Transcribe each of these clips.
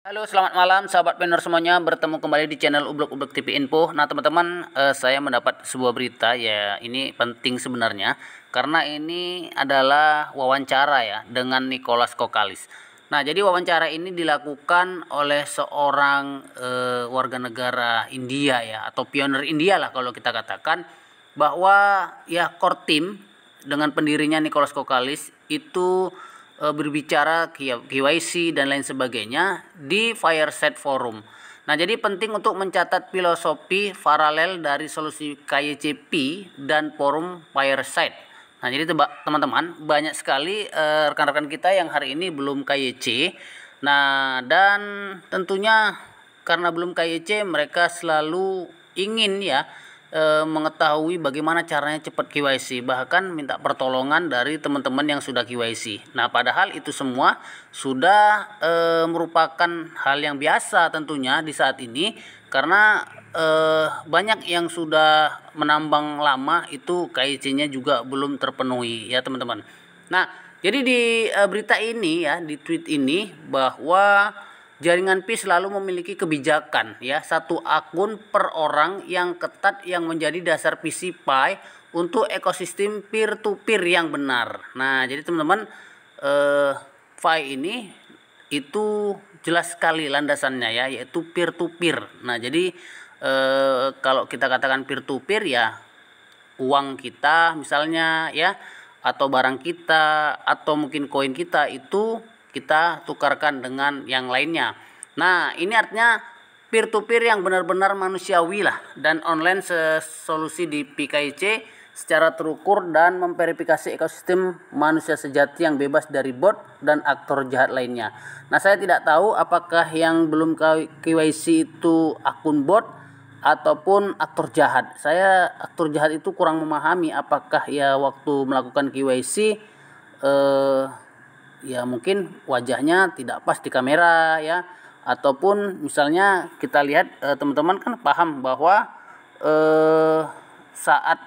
Halo, selamat malam sahabat planner semuanya. Bertemu kembali di channel Ublek TV Info. Nah, teman-teman, saya mendapat sebuah berita ya. Ini penting sebenarnya karena ini adalah wawancara ya dengan Nicholas Kokalis. Nah, jadi wawancara ini dilakukan oleh seorang warga negara India ya, atau pionir India lah kalau kita katakan, bahwa ya core team dengan pendirinya Nicholas Kokalis itu berbicara KYC dan lain sebagainya di Fireside Forum. Nah, jadi penting untuk mencatat filosofi paralel dari solusi KYCP dan forum Fireside. Nah, jadi teman-teman, banyak sekali rekan-rekan kita yang hari ini belum KYC. Nah, dan tentunya karena belum KYC, mereka selalu ingin ya mengetahui bagaimana caranya cepat KYC, bahkan minta pertolongan dari teman-teman yang sudah KYC. Nah, padahal itu semua sudah merupakan hal yang biasa tentunya di saat ini, karena banyak yang sudah menambang lama itu KYC-nya juga belum terpenuhi ya teman-teman. Nah, jadi di berita ini ya, di tweet ini, bahwa jaringan Pi selalu memiliki kebijakan ya, satu akun per orang yang ketat yang menjadi dasar PCPI untuk ekosistem peer to peer yang benar. Nah, jadi teman-teman, Pi ini itu jelas sekali landasannya ya, yaitu peer to peer. Nah, jadi kalau kita katakan peer to peer ya, uang kita misalnya ya, atau barang kita, atau mungkin koin kita itu kita tukarkan dengan yang lainnya. Nah, ini artinya peer to peer yang benar-benar manusiawi lah, dan online solusi di PKIC secara terukur dan memverifikasi ekosistem manusia sejati yang bebas dari bot dan aktor jahat lainnya. Nah, saya tidak tahu apakah yang belum KYC itu akun bot ataupun aktor jahat. Saya aktor jahat itu kurang memahami, apakah ya waktu melakukan KYC ya mungkin wajahnya tidak pas di kamera ya, ataupun misalnya kita lihat teman-teman kan paham bahwa saat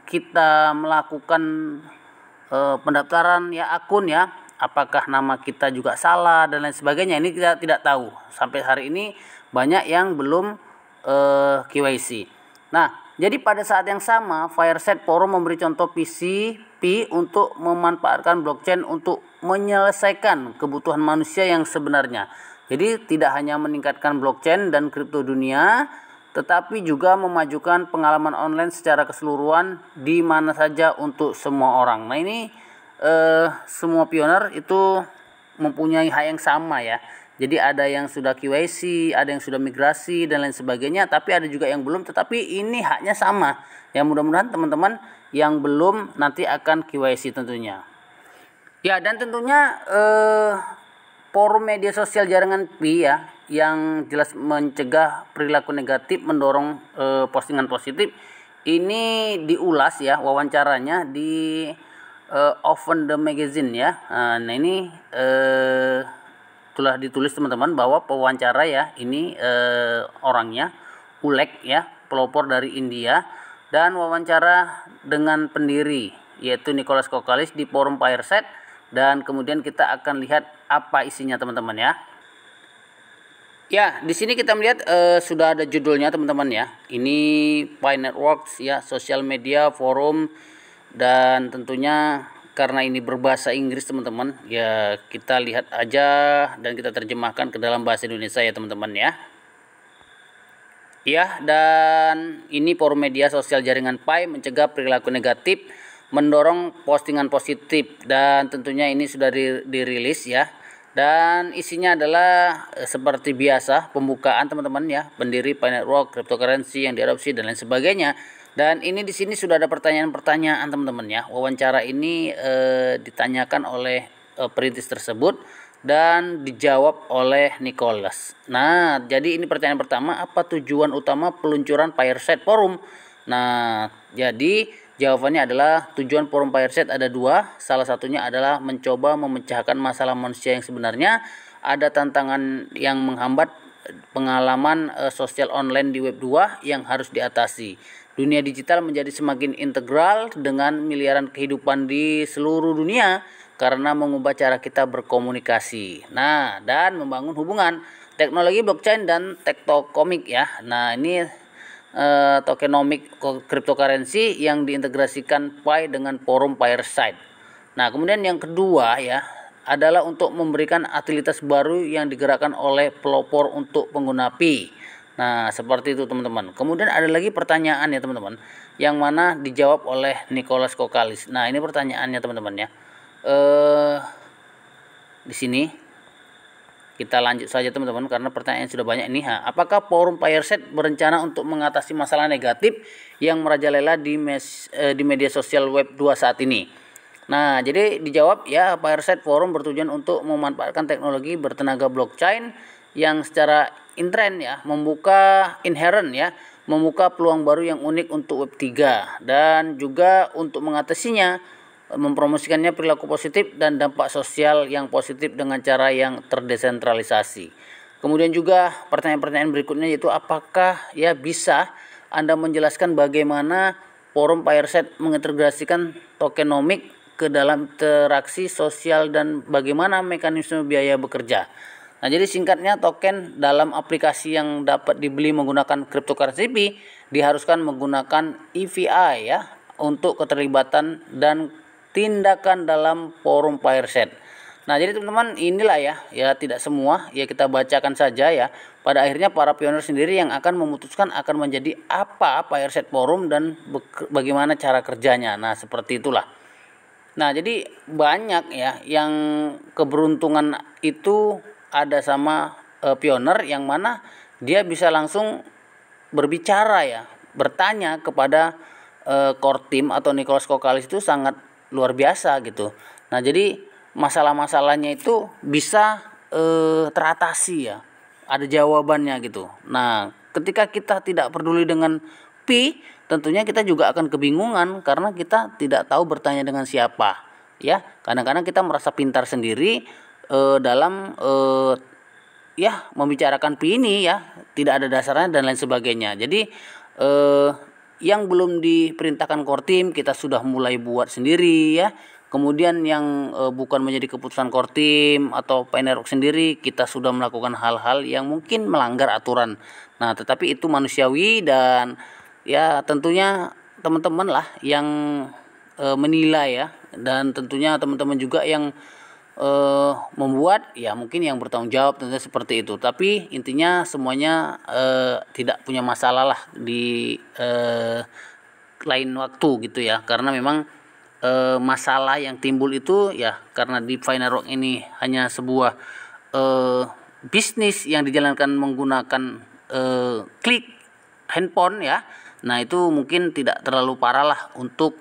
kita melakukan pendaftaran ya akun ya, apakah nama kita juga salah dan lain sebagainya, ini kita tidak tahu. Sampai hari ini banyak yang belum KYC. Nah, jadi pada saat yang sama Fireside Forum memberi contoh PCP untuk memanfaatkan blockchain untuk menyelesaikan kebutuhan manusia yang sebenarnya. Jadi tidak hanya meningkatkan blockchain dan kripto dunia, tetapi juga memajukan pengalaman online secara keseluruhan di mana saja untuk semua orang. Nah, ini semua pioner itu mempunyai hak yang sama ya. Jadi ada yang sudah KYC, ada yang sudah migrasi dan lain sebagainya, tapi ada juga yang belum, tetapi ini haknya sama. Ya, mudah-mudahan teman-teman yang belum nanti akan KYC tentunya. Ya, dan tentunya forum media sosial jaringan Pi ya, yang jelas mencegah perilaku negatif, mendorong postingan positif. Ini diulas ya wawancaranya di Open the Magazine ya. Nah, ini telah ditulis teman-teman bahwa pewawancara ya ini orangnya Ulek ya, pelopor dari India, dan wawancara dengan pendiri yaitu Nicholas Kokalis di forum Fireside, dan kemudian kita akan lihat apa isinya teman-teman ya. Ya, di sini kita melihat sudah ada judulnya teman-teman ya. Ini Pi Networks ya, sosial media forum, dan tentunya karena ini berbahasa Inggris teman-teman, ya kita lihat aja dan kita terjemahkan ke dalam bahasa Indonesia ya teman-teman ya. Ya, dan ini forum media sosial jaringan Pi mencegah perilaku negatif, mendorong postingan positif, dan tentunya ini sudah dirilis ya. Dan isinya adalah seperti biasa pembukaan teman-teman ya, pendiri Pi Network, cryptocurrency yang diadopsi dan lain sebagainya. Dan ini di sini sudah ada pertanyaan-pertanyaan teman-teman ya. Wawancara ini ditanyakan oleh perintis tersebut dan dijawab oleh Nicholas. Nah, jadi ini pertanyaan pertama, apa tujuan utama peluncuran Fireside Forum? Nah, jadi jawabannya adalah tujuan forum Fireside ada dua. Salah satunya adalah mencoba memecahkan masalah manusia yang sebenarnya. Ada tantangan yang menghambat pengalaman sosial online di Web 2 yang harus diatasi. Dunia digital menjadi semakin integral dengan miliaran kehidupan di seluruh dunia karena mengubah cara kita berkomunikasi. Nah, dan membangun hubungan. teknologi blockchain dan tektokomik ya. Nah, ini tokenomic cryptocurrency yang diintegrasikan Pi dengan forum Fireside. Nah, kemudian yang kedua ya adalah untuk memberikan utilitas baru yang digerakkan oleh pelopor untuk pengguna Pi. Nah, seperti itu teman-teman. Kemudian ada lagi pertanyaan ya teman-teman, yang mana dijawab oleh Nicholas Kokalis. Nah, ini pertanyaannya teman-teman ya. Di sini kita lanjut saja teman-teman, karena pertanyaan sudah banyak ini. Apakah forum Fireside berencana untuk mengatasi masalah negatif yang merajalela di media sosial web 2 saat ini? Nah, jadi dijawab ya, Fireside Forum bertujuan untuk memanfaatkan teknologi bertenaga blockchain yang secara inherent ya, membuka peluang baru yang unik untuk web 3 dan juga untuk mengatasinya, mempromosikannya perilaku positif dan dampak sosial yang positif dengan cara yang terdesentralisasi. Kemudian juga pertanyaan-pertanyaan berikutnya, yaitu apakah ya bisa Anda menjelaskan bagaimana forum Fireside mengintegrasikan tokenomic ke dalam interaksi sosial dan bagaimana mekanisme biaya bekerja. Nah, jadi singkatnya, token dalam aplikasi yang dapat dibeli menggunakan cryptocurrency diharuskan menggunakan EVI ya untuk keterlibatan dan tindakan dalam forum Fireside. Nah, jadi teman-teman, inilah ya tidak semua ya kita bacakan saja ya. Pada akhirnya para pionir sendiri yang akan memutuskan akan menjadi apa Fireside Forum dan bagaimana cara kerjanya. Nah, seperti itulah. Nah, jadi banyak ya yang keberuntungan itu ada sama pionir, yang mana dia bisa langsung berbicara ya, bertanya kepada core team atau Nicholas Kokalis itu sangat luar biasa gitu. Nah, jadi masalah-masalahnya itu bisa teratasi ya, ada jawabannya gitu. Nah, ketika kita tidak peduli dengan Pi, tentunya kita juga akan kebingungan karena kita tidak tahu bertanya dengan siapa ya. Kadang-kadang kita merasa pintar sendiri dalam ya membicarakan Pi ini ya, tidak ada dasarnya dan lain sebagainya. Jadi yang belum diperintahkan core team kita sudah mulai buat sendiri ya. Kemudian yang bukan menjadi keputusan core team atau Pi Network sendiri, kita sudah melakukan hal-hal yang mungkin melanggar aturan. Nah, tetapi itu manusiawi dan ya tentunya teman-teman lah yang menilai ya, dan tentunya teman-teman juga yang membuat ya, mungkin yang bertanggung jawab tentunya seperti itu. Tapi intinya semuanya tidak punya masalah lah di lain waktu gitu ya, karena memang masalah yang timbul itu ya karena di Pi Network ini hanya sebuah bisnis yang dijalankan menggunakan klik handphone ya. Nah, itu mungkin tidak terlalu parah lah untuk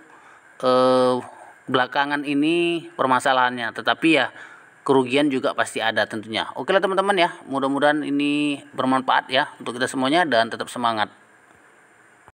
belakangan ini permasalahannya, tetapi ya kerugian juga pasti ada tentunya. Oke lah teman-teman ya, mudah-mudahan ini bermanfaat ya untuk kita semuanya dan tetap semangat.